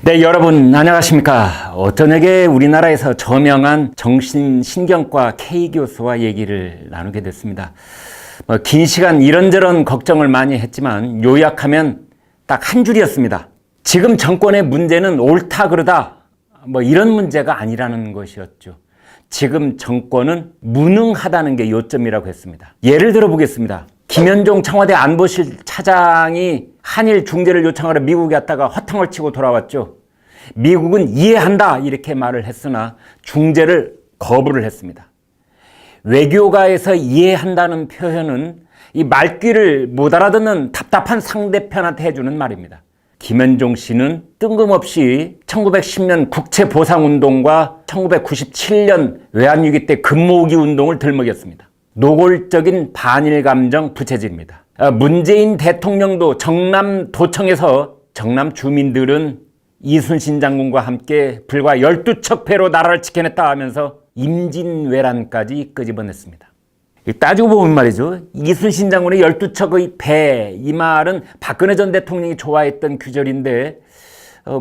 네, 여러분 안녕하십니까? 저녁에 우리나라에서 저명한 정신신경과 K 교수와 얘기를 나누게 됐습니다. 긴 시간 이런저런 걱정을 많이 했지만 요약하면 딱 한 줄이었습니다. 지금 정권의 문제는 옳다 그르다 이런 문제가 아니라는 것이었죠. 지금 정권은 무능하다는 게 요점이라고 했습니다. 예를 들어 보겠습니다. 김현종 청와대 안보실 차장이 한일 중재를 요청하러 미국에 갔다가 허탕을 치고 돌아왔죠. 미국은 이해한다 이렇게 말을 했으나 중재를 거부를 했습니다. 외교가에서 이해한다는 표현은 이 말귀를 못 알아듣는 답답한 상대편한테 해주는 말입니다. 김현종 씨는 뜬금없이 1910년 국채보상운동과 1997년 외환위기 때 금모으기 운동을 들먹였습니다. 노골적인 반일 감정 부채질입니다. 문재인 대통령도 정남도청에서 정남 주민들은 이순신 장군과 함께 불과 12척 배로 나라를 지켜냈다 하면서 임진왜란까지 끄집어냈습니다. 따지고 보면 말이죠. 이순신 장군의 12척의 배, 이 말은 박근혜 전 대통령이 좋아했던 규절인데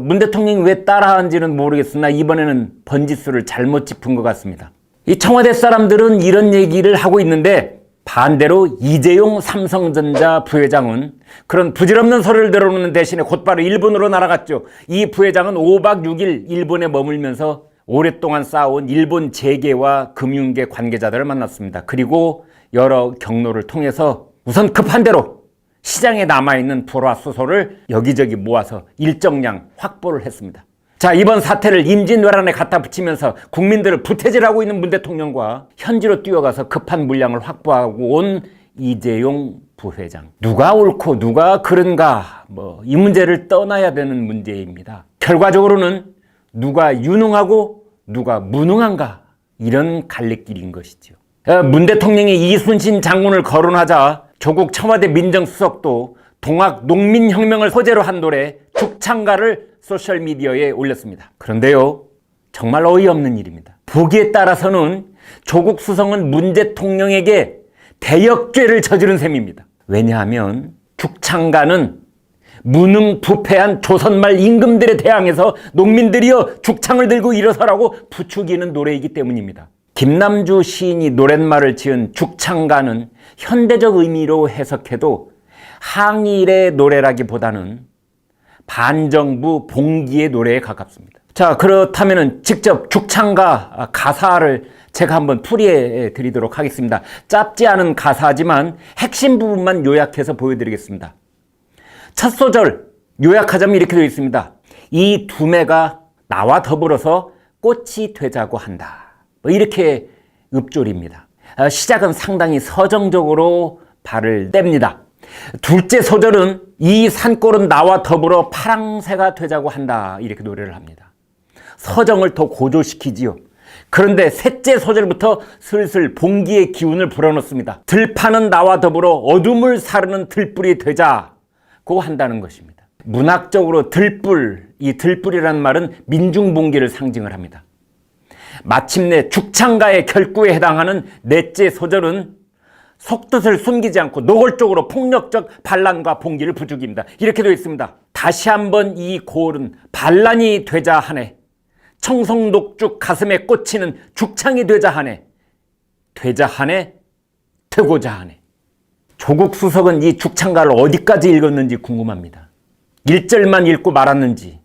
문 대통령이 왜 따라한지는 모르겠으나 이번에는 번지수를 잘못 짚은 것 같습니다. 이 청와대 사람들은 이런 얘기를 하고 있는데 반대로 이재용 삼성전자 부회장은 그런 부질없는 소리를 들어오는 대신에 곧바로 일본으로 날아갔죠. 이 부회장은 5박 6일 일본에 머물면서 오랫동안 쌓아온 일본 재계와 금융계 관계자들을 만났습니다. 그리고 여러 경로를 통해서 우선 급한 대로 시장에 남아있는 불화수소를 여기저기 모아서 일정량 확보를 했습니다. 자, 이번 사태를 임진왜란에 갖다 붙이면서 국민들을 부태질하고 있는 문 대통령과 현지로 뛰어가서 급한 물량을 확보하고 온 이재용 부회장. 누가 옳고 누가 그른가 이 문제를 떠나야 되는 문제입니다. 결과적으로는 누가 유능하고 누가 무능한가 이런 갈래길인 것이죠. 문 대통령이 이순신 장군을 거론하자 조국 청와대 민정수석도 동학 농민혁명을 소재로 한 노래 죽창가를 소셜미디어에 올렸습니다. 그런데요, 정말 어이없는 일입니다. 보기에 따라서는 조국 수석은 문 대통령에게 대역죄를 저지른 셈입니다. 왜냐하면 죽창가는 무능부패한 조선말 임금들에 대항해서 농민들이여 죽창을 들고 일어서라고 부추기는 노래이기 때문입니다. 김남주 시인이 노랫말을 지은 죽창가는 현대적 의미로 해석해도 항일의 노래라기보다는 반정부 봉기의 노래에 가깝습니다. 자, 그렇다면 직접 죽창가 가사를 제가 한번 풀이해 드리도록 하겠습니다. 짧지 않은 가사지만 핵심 부분만 요약해서 보여드리겠습니다. 첫 소절 요약하자면 이렇게 되어 있습니다. 이 두매가 나와 더불어서 꽃이 되자고 한다. 이렇게 읊조립니다. 시작은 상당히 서정적으로 발을 뗍니다. 둘째 소절은 이 산골은 나와 더불어 파랑새가 되자고 한다. 이렇게 노래를 합니다. 서정을 더 고조시키지요. 그런데 셋째 소절부터 슬슬 봉기의 기운을 불어넣습니다. 들판은 나와 더불어 어둠을 사르는 들불이 되자고 한다는 것입니다. 문학적으로 들불, 이 들불이라는 말은 민중봉기를 상징을 합니다. 마침내 죽창가의 결구에 해당하는 넷째 소절은 속뜻을 숨기지 않고 노골적으로 폭력적 반란과 봉기를 부추깁니다. 이렇게 되어 있습니다. 다시 한번 이 고을은 반란이 되자 하네. 청송독죽 가슴에 꽂히는 죽창이 되자 하네. 되자 하네. 되고자 하네. 조국 수석은 이 죽창가를 어디까지 읽었는지 궁금합니다. 1절만 읽고 말았는지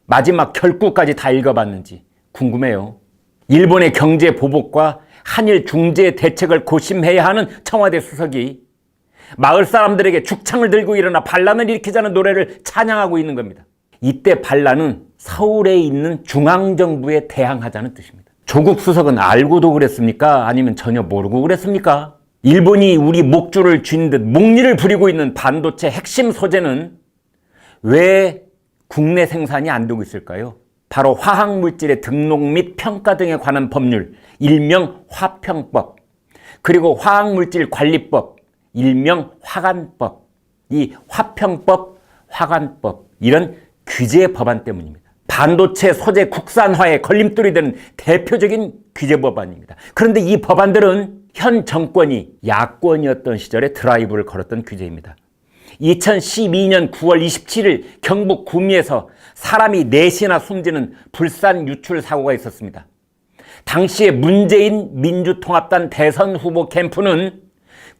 마지막 결구까지 다 읽어봤는지 궁금해요. 일본의 경제 보복과 한일 중재 대책을 고심해야 하는 청와대 수석이 마을 사람들에게 죽창을 들고 일어나 반란을 일으키자는 노래를 찬양하고 있는 겁니다. 이때 반란은 서울에 있는 중앙정부에 대항하자는 뜻입니다. 조국 수석은 알고도 그랬습니까? 아니면 전혀 모르고 그랬습니까? 일본이 우리 목줄을 쥔 듯 목리를 부리고 있는 반도체 핵심 소재는 왜 국내 생산이 안 되고 있을까요? 바로 화학물질의 등록 및 평가 등에 관한 법률, 일명 화평법, 그리고 화학물질관리법, 일명 화관법, 이 화평법, 화관법, 이런 규제 법안 때문입니다. 반도체 소재 국산화에 걸림돌이 되는 대표적인 규제 법안입니다. 그런데 이 법안들은 현 정권이 야권이었던 시절에 드라이브를 걸었던 규제입니다. 2012년 9월 27일 경북 구미에서 사람이 넷이나 숨지는 불산 유출 사고가 있었습니다. 당시에 문재인 민주통합당 대선 후보 캠프는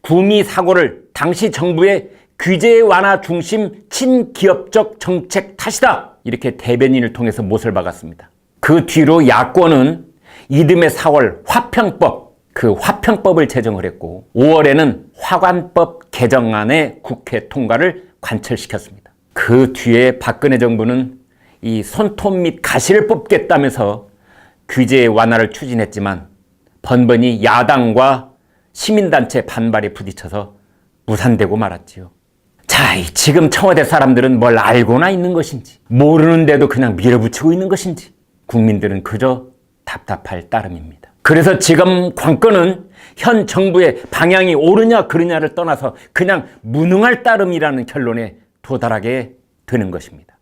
구미 사고를 당시 정부의 규제 완화 중심 친기업적 정책 탓이다, 이렇게 대변인을 통해서 못을 박았습니다. 그 뒤로 야권은 이듬해 4월 화평법, 그 화평법을 제정을 했고 5월에는 화관법 개정안의 국회 통과를 관철시켰습니다. 그 뒤에 박근혜 정부는 이 손톱 및 가시를 뽑겠다면서 규제 완화를 추진했지만 번번이 야당과 시민단체 반발에 부딪혀서 무산되고 말았지요. 자, 지금 청와대 사람들은 뭘 알고나 있는 것인지, 모르는데도 그냥 밀어붙이고 있는 것인지, 국민들은 그저 답답할 따름입니다. 그래서 지금 관건은 현 정부의 방향이 옳으냐 그르냐를 떠나서 그냥 무능할 따름이라는 결론에 도달하게 되는 것입니다.